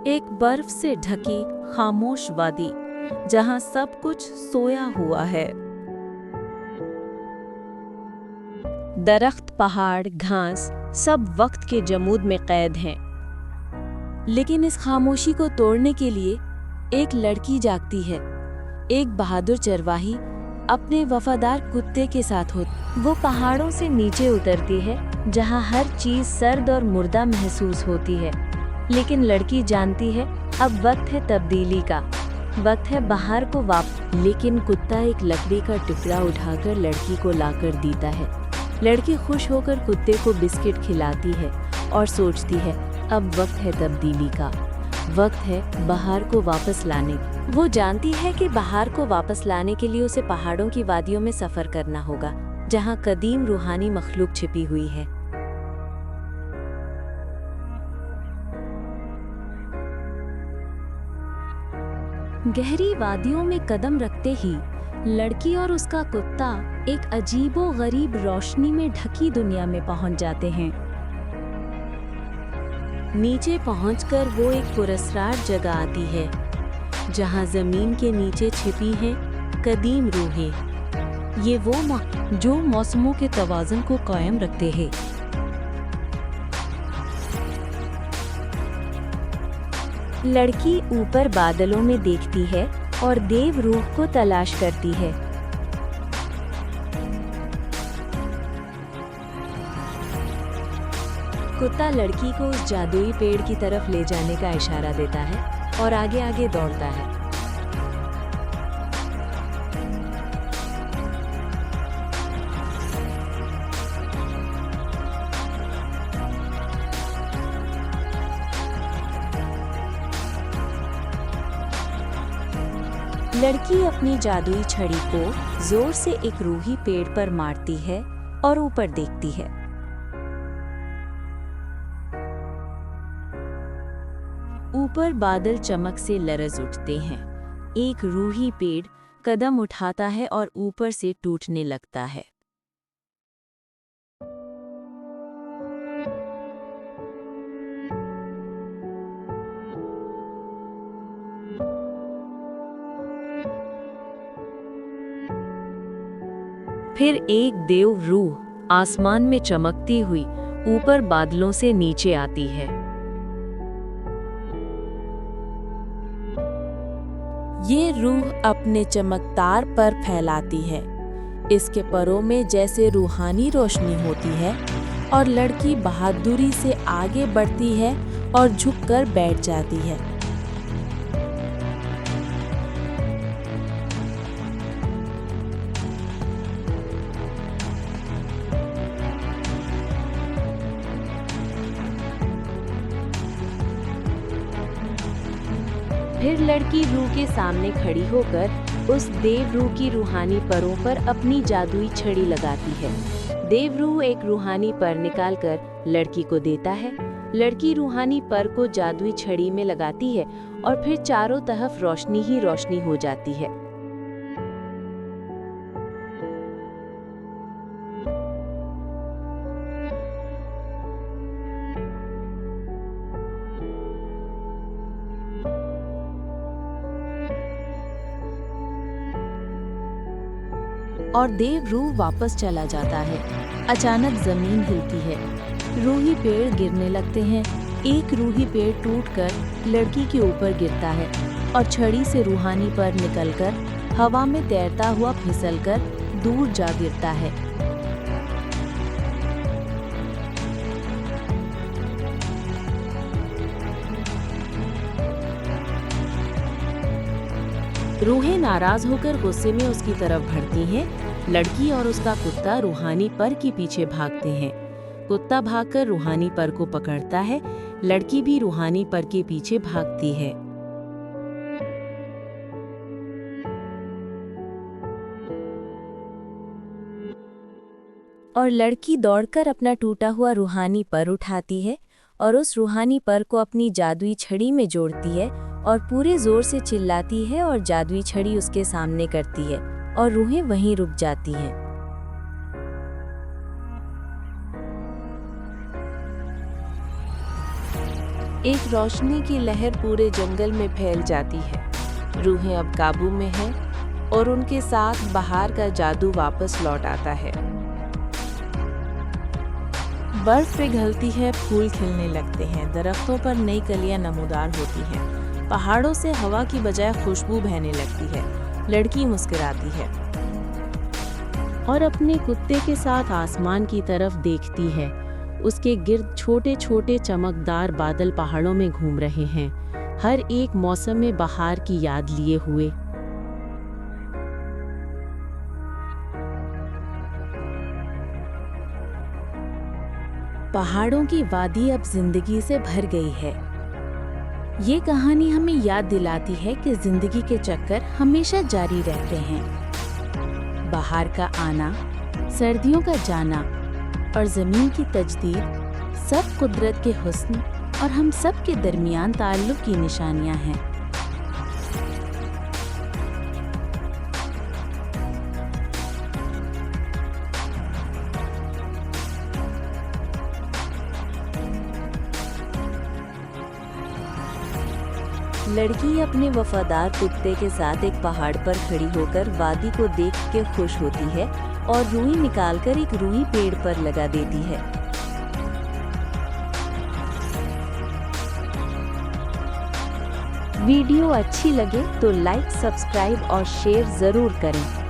एक बर्फ से ढकी खामोश वादी जहां सब कुछ सोया हुआ है। दरख्त, पहाड़, घास सब वक्त के जमूद में कैद हैं। लेकिन इस खामोशी को तोड़ने के लिए एक लड़की जागती है। एक बहादुर चरवाही अपने वफादार कुत्ते के साथ होती। वो पहाड़ों से नीचे उतरती है जहां हर चीज सर्द और मुर्दा महसूस होती है। लेकिन लड़की जानती है अब वक्त है तब्दीली का, वक्त है बाहर को लेकिन कुत्ता एक लकड़ी का टुकड़ा उठाकर लड़की को लाकर देता है। लड़की खुश होकर कुत्ते को बिस्किट खिलाती है और सोचती है अब वक्त है तब्दीली का, वक्त है बाहर को वापस लाने। वो जानती है कि बाहर को वापस लाने के लिए उसे पहाड़ों की वादियों में सफर करना होगा जहां कदीम रूहानी मखलूक छिपी हुई है। गहरी वादियों में कदम रखते ही लड़की और उसका कुत्ता एक अजीबो गरीब रोशनी में ढकी दुनिया में पहुंच जाते हैं। नीचे पहुंचकर वो एक पुरस्कार जगह आती है जहां जमीन के नीचे छिपी हैं कदीम रूहें। ये वो जो मौसमों के तवाज़ुन को कायम रखते हैं। लड़की ऊपर बादलों में देखती है और देव रूह को तलाश करती है। कुत्ता लड़की को उस जादुई पेड़ की तरफ ले जाने का इशारा देता है और आगे आगे दौड़ता है। लड़की अपनी जादुई छड़ी को जोर से एक रूही पेड़ पर मारती है और ऊपर देखती है। ऊपर बादल चमक से लरज उठते हैं। एक रूही पेड़ कदम उठाता है और ऊपर से टूटने लगता है। फिर एक देव रूह आसमान में चमकती हुई ऊपर बादलों से नीचे आती है। ये रूह अपने चमकदार पर फैलाती है। इसके परों में जैसे रूहानी रोशनी होती है और लड़की बहादुरी से आगे बढ़ती है और झुककर बैठ जाती है। फिर लड़की रूह के सामने खड़ी होकर उस देव रूह की रूहानी परों पर अपनी जादुई छड़ी लगाती है। देव रूह एक रूहानी पर निकालकर लड़की को देता है। लड़की रूहानी पर को जादुई छड़ी में लगाती है और फिर चारों तरफ रोशनी ही रोशनी हो जाती है। और देव रूह वापस चला जाता है। अचानक जमीन हिलती है। रूही पेड़ गिरने लगते हैं। एक रूही पेड़ टूटकर लड़की के ऊपर गिरता है और छड़ी से रूहानी पर निकलकर हवा में तैरता हुआ फिसलकर दूर जा गिरता है। रूहें नाराज होकर गुस्से में उसकी तरफ बढ़ती हैं। लड़की और उसका कुत्ता रूहानी पर के पीछे भागते हैं। कुत्ता भागकर रूहानी पर को पकड़ता है। लड़की भी रूहानी पर के पीछे भागती है। और लड़की दौड़कर अपना टूटा हुआ रूहानी पर उठाती है और उस रूहानी पर को अपनी जादुई छड़ी में जोड़ती है और पूरे जोर से चिल्लाती है और जादुई छड़ी उसके सामने करती है और रूहें वहीं रुक जाती हैं। एक रोशनी की लहर पूरे जंगल में फैल जाती है। रूहें अब काबू में हैं और उनके साथ बहार का जादू वापस लौट आता है। बर्फ पिघलती है, फूल खिलने लगते हैं, दरख्तों पर नई कलियां नमूदार होती हैं, पहाड़ों से हवा की बजाय खुशबू बहने लगती है। लड़की मुस्कुराती है और अपने कुत्ते के साथ आसमान की तरफ देखती है। उसके गिर्द छोटे छोटे चमकदार बादल पहाड़ों में घूम रहे हैं, हर एक मौसम में बहार की याद लिए हुए। पहाड़ों की वादी अब जिंदगी से भर गई है। ये कहानी हमें याद दिलाती है कि जिंदगी के चक्कर हमेशा जारी रहते हैं। बहार का आना, सर्दियों का जाना और ज़मीन की तजदीद सब कुदरत के हुस्न और हम सब के दरमियान ताल्लुक़ की निशानियां हैं। लड़की अपने वफादार कुत्ते के साथ एक पहाड़ पर खड़ी होकर वादी को देख के खुश होती है और रुई निकालकर एक रुई पेड़ पर लगा देती है। वीडियो अच्छी लगे तो लाइक, सब्सक्राइब और शेयर जरूर करें।